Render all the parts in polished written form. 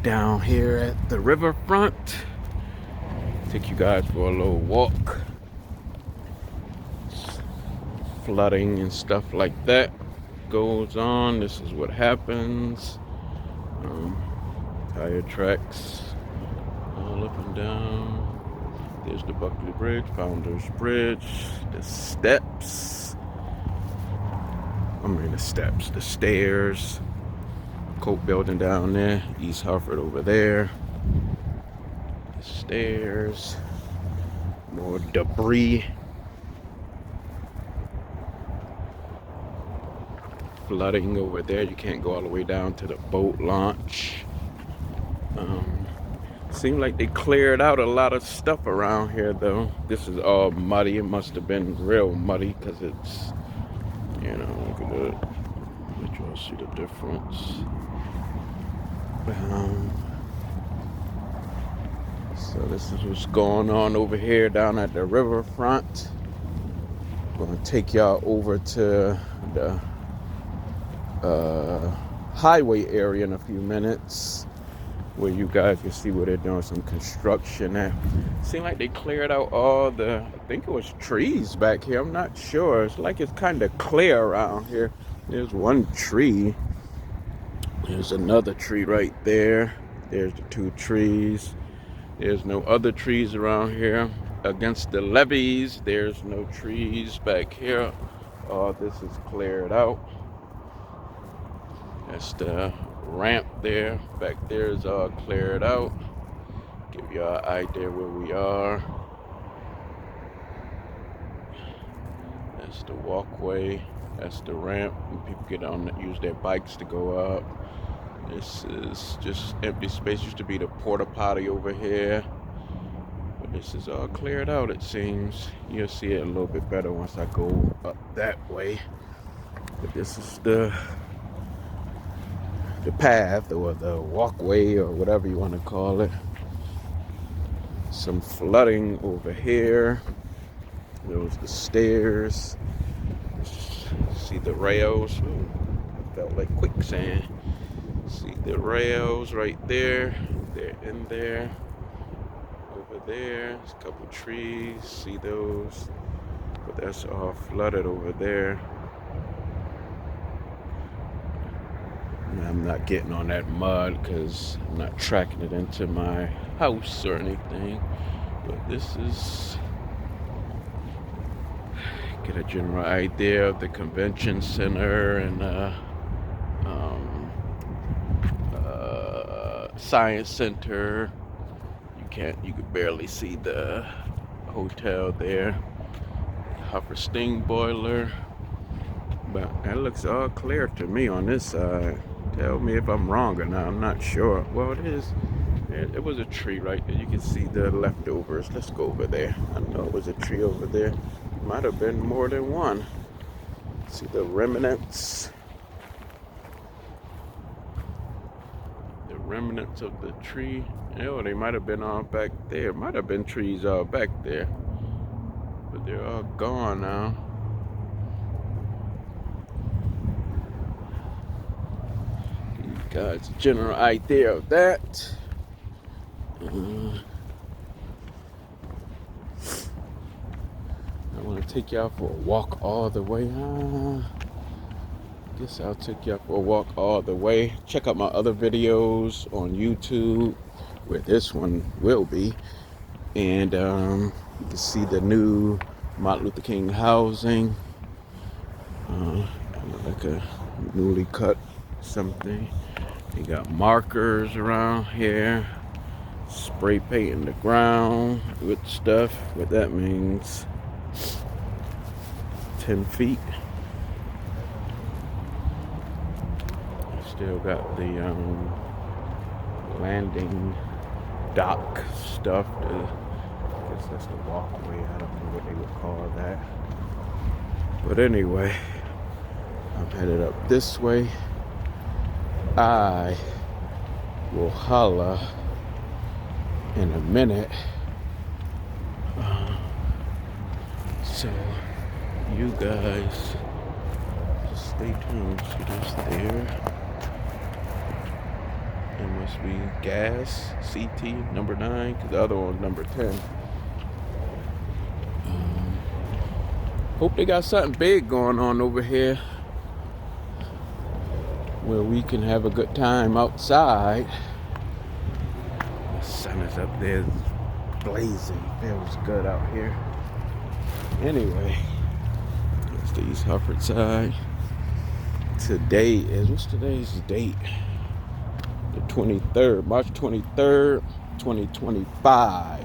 down here at the riverfront. Take you guys for a little walk. Flooding and stuff like that goes on. This is what happens. Tire tracks all up and down. There's the Buckley Bridge, Founders Bridge, the steps. The stairs. Colt building down there, East Hartford over there. The stairs. More debris. Flooding over there. You can't go all the way down to the boat launch. Seemed like they cleared out a lot of stuff around here though. This is all muddy. It must have been real muddy because it's, look at it. Let y'all see the difference. So this is what's going on over here down at the riverfront. I'm going to take y'all over to the highway area in a few minutes, where you guys can see where they're doing some construction at. Seemed like they cleared out all the, I think it was trees back here. I'm not sure. It's like it's kind of clear around here. There's one tree. There's another tree right there. There's the two trees. There's no other trees around here. Against the levees, there's no trees back here. All this is cleared out. That's the ramp there. Back there is all cleared out. Give you an idea where we are. That's the walkway. That's the ramp. And people get on, use their bikes to go up. This is just empty space. Used to be the porta potty over here. But this is all cleared out, it seems. You'll see it a little bit better once I go up that way. But this is the path or the walkway or whatever you want to call it. Some flooding over here. There was the stairs. See the rails. Ooh, felt like quicksand. See the rails right there. They're in there. Over there, there's a couple trees. See those? But that's all flooded over there. I'm not getting on that mud because I'm not tracking it into my house or anything. But this is, get a general idea of the convention center and science center. You could barely see the hotel there. Hartford steam boiler. But that looks all clear to me on this side. Tell me if I'm wrong or not. I'm not sure. Well, it is. It was a tree right there. You can see the leftovers. Let's go over there. I know it was a tree over there. Might have been more than one. See the remnants. The remnants of the tree. Oh, they might have been all back there. Might have been trees all back there. But they're all gone now. Guys, general idea of that. I want to take y'all for a walk all the way. Guess I'll take y'all for a walk all the way. Check out my other videos on YouTube, where this one will be. And you can see the new Martin Luther King housing. Like a newly cut something. You got markers around here, spray painting the ground with stuff. What that means, 10 feet. Still got the landing dock stuff. I guess that's the walkway. I don't know what they would call that. But anyway, I'm headed up this way. I will holla in a minute. So you guys just stay tuned. See this there? It must be gas, CT, number 9, because the other one's number 10. Hope they got something big going on over here where we can have a good time outside. The sun is up there blazing. Feels good out here. Anyway, that's the East Hartford side. Today is, what's today's date? The 23rd, March 23rd, 2025.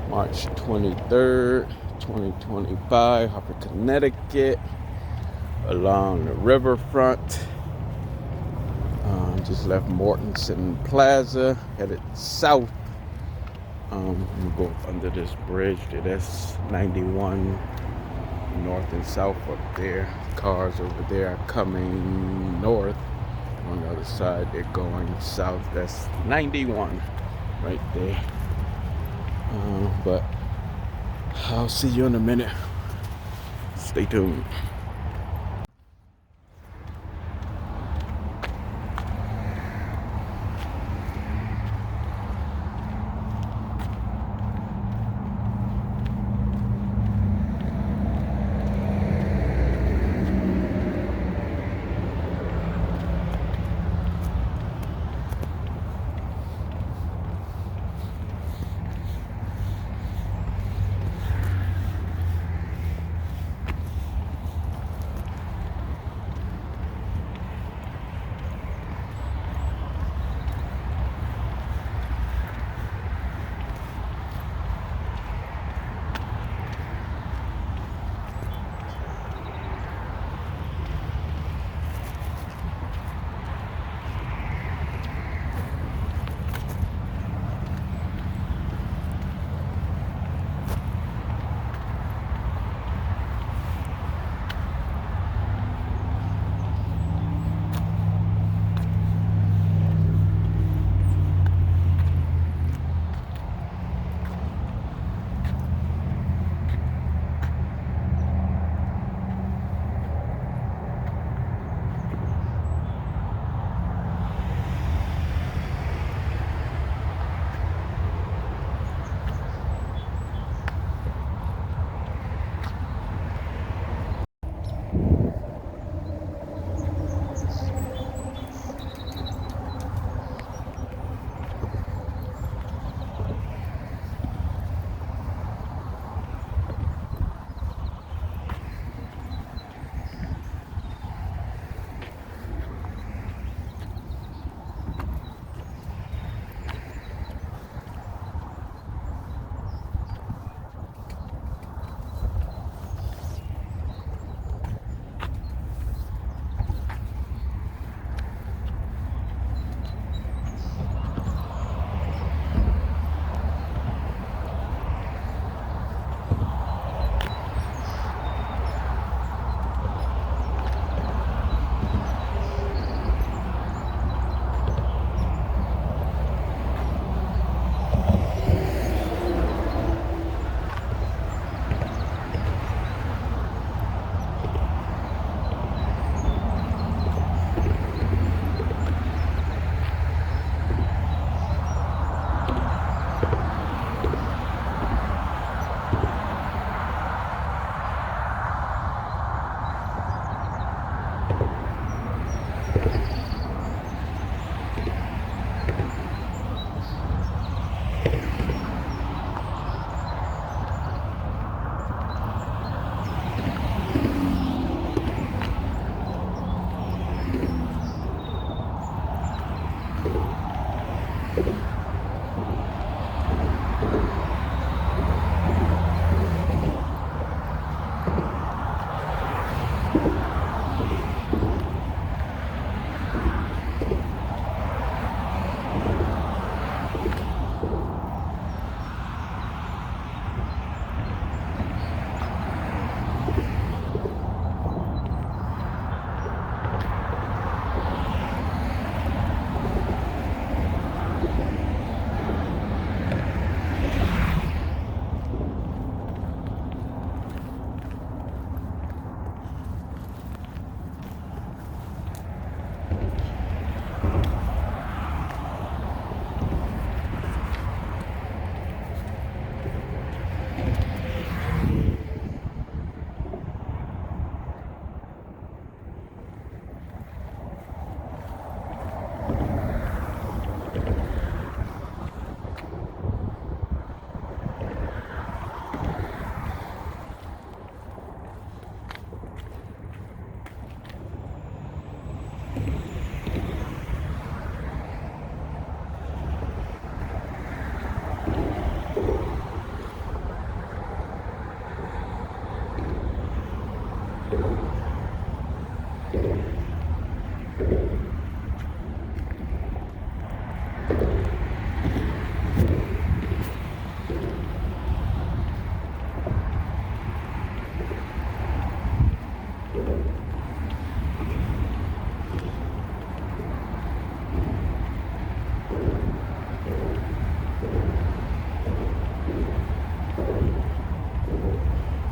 March 23rd, 2025, Hartford, Connecticut, along the Riverfront. Just left Mortensen Plaza, headed south. We go under this bridge. That's 91 north and south up there. Cars over there are coming north. On the other side, they're going south. That's 91 right there. But I'll see you in a minute. Stay tuned.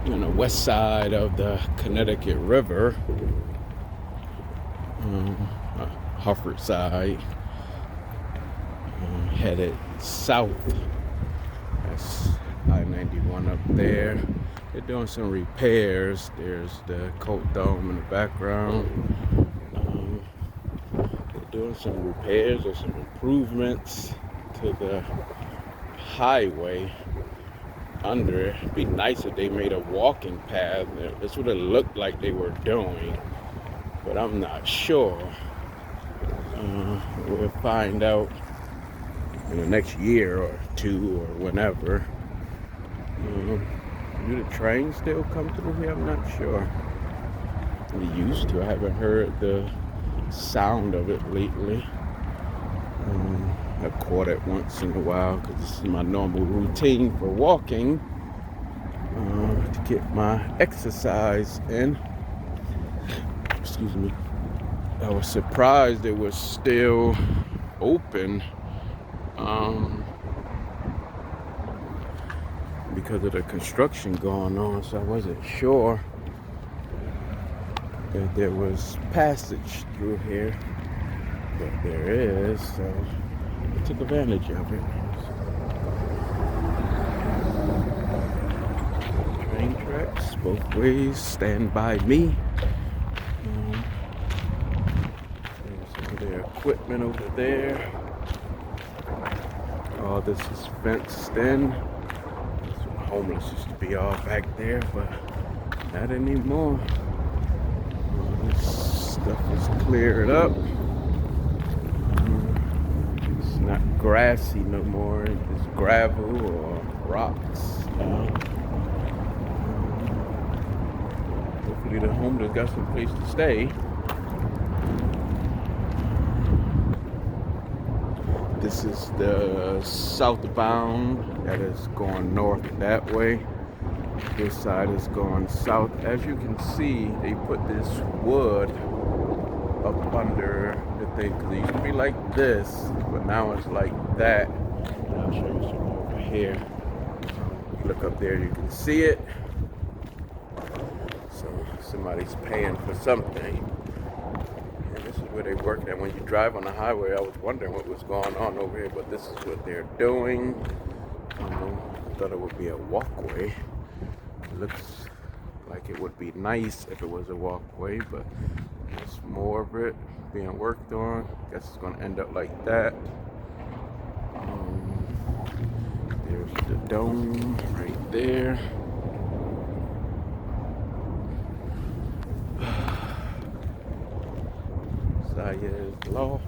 On the west side of the Connecticut River, Hartford side, headed south. That's I-91 up there. They're doing some repairs. There's the Colt Dome in the background. They're doing some repairs or some improvements to the highway under it. It'd be nice if they made a walking path. That's what it looked like they were doing, but I'm not sure. We'll find out in the next year or two or whenever. Do the trains still come through here? I'm not sure. They used to. I haven't heard the sound of it lately. I caught it once in a while because this is my normal routine for walking, to get my exercise in. Excuse me. I was surprised it was still open, because of the construction going on, so I wasn't sure if there was passage through here, but there is, so I took advantage of it. Train tracks both ways, stand by me. There's some of their equipment over there. All this is fenced in. Homeless used to be all back there, but not anymore. All this stuff is cleared up. It's not grassy no more. It's gravel or rocks. Hopefully the homeless got some place to stay. This is the southbound that is going north that way. This side is going south. As you can see, they put this wood up under the thing, because it used to be like this, but now it's like that. And I'll show you some over here. You look up there, you can see it. So somebody's paying for something. Where they work at. When you drive on the highway, I was wondering what was going on over here, but this is what they're doing. I thought it would be a walkway. It looks like it would be nice if it was a walkway, but there's more of it being worked on. I guess it's going to end up like that. There's the dome right there. Is law.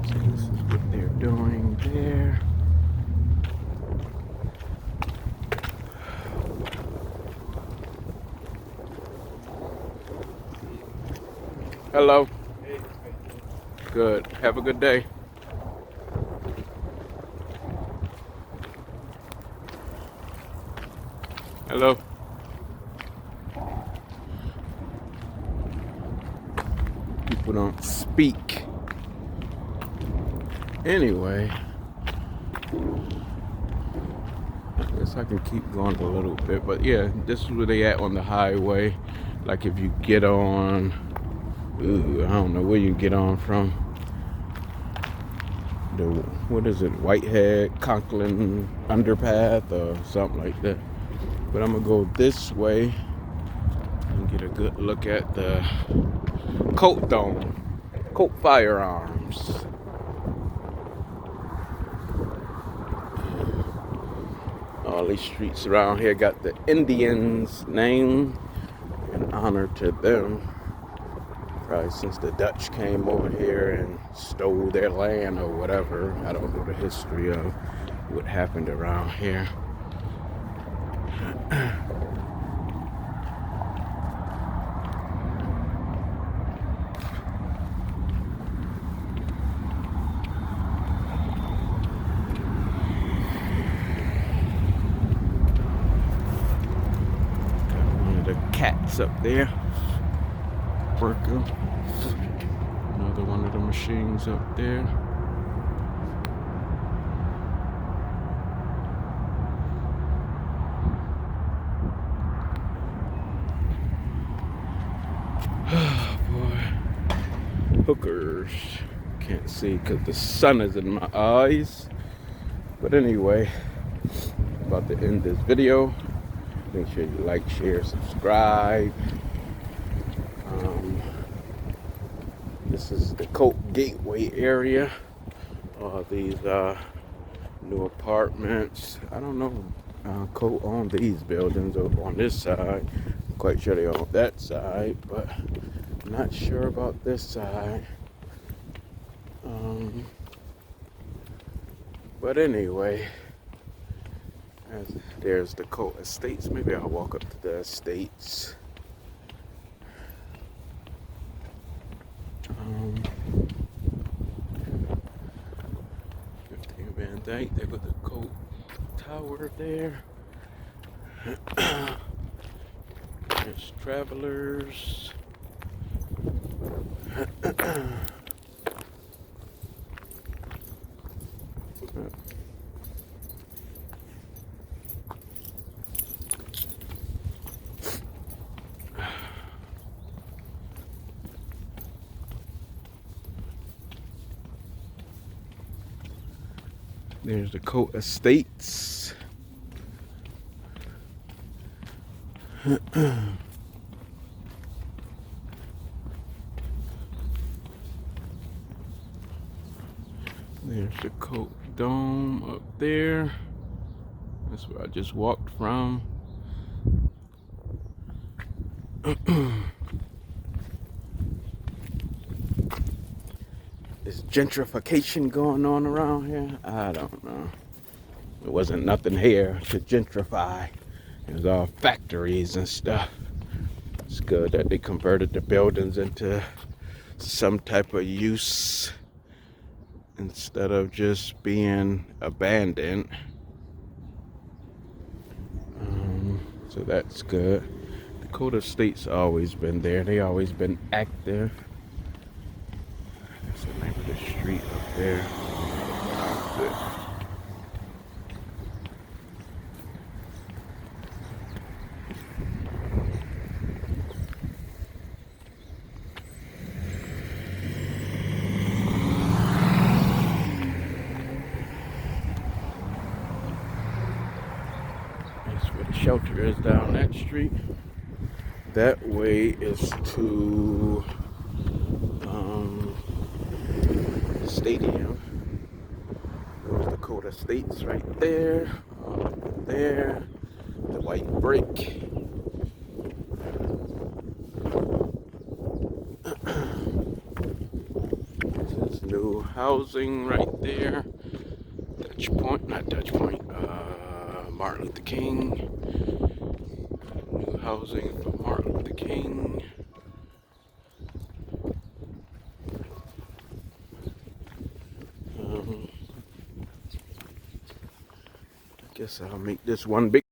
So this is what they're doing there. Hello. Good. Have a good day. Hello. People don't speak. Anyway, I guess I can keep going a little bit, but yeah, this is where they at on the highway. Like if you get on, I don't know where you get on from. What is it, Whitehead, Conklin underpath or something like that. But I'm gonna go this way and get a good look at the Colt Dome, Colt Firearms. All these streets around here got the Indians' name in honor to them. Probably since the Dutch came over here and stole their land or whatever. I don't know the history of what happened around here. Cats up there working. Another one of the machines up there. Oh boy. Hookers. Can't see because the sun is in my eyes. But anyway, about to end this video. Make sure you like, share, subscribe. This is the Colt Gateway area. These new apartments. I don't know. Colt owned these buildings over on this side. I'm quite sure they own that side, but I'm not sure about this side. But anyway. There's the Colt Estates. Maybe I'll walk up to the Estates. 15 Van Dyke. There goes the Colt Tower there. There's Travelers. There's the Colt Estates. There's the Colt Dome up there. That's where I just walked from. Is gentrification going on around here? I don't know. There wasn't nothing here to gentrify. It was all factories and stuff. It's good that they converted the buildings into some type of use instead of just being abandoned. So that's good. The Colt Estate's always been there. They always been active. That's the name of the street up there. That's where the shelter is down that street. That way is to the stadium. There's the Colt Estates right there. There. The white brick. This is new housing right there. Martin Luther King. New housing for Martin Luther King. I guess I'll make this one big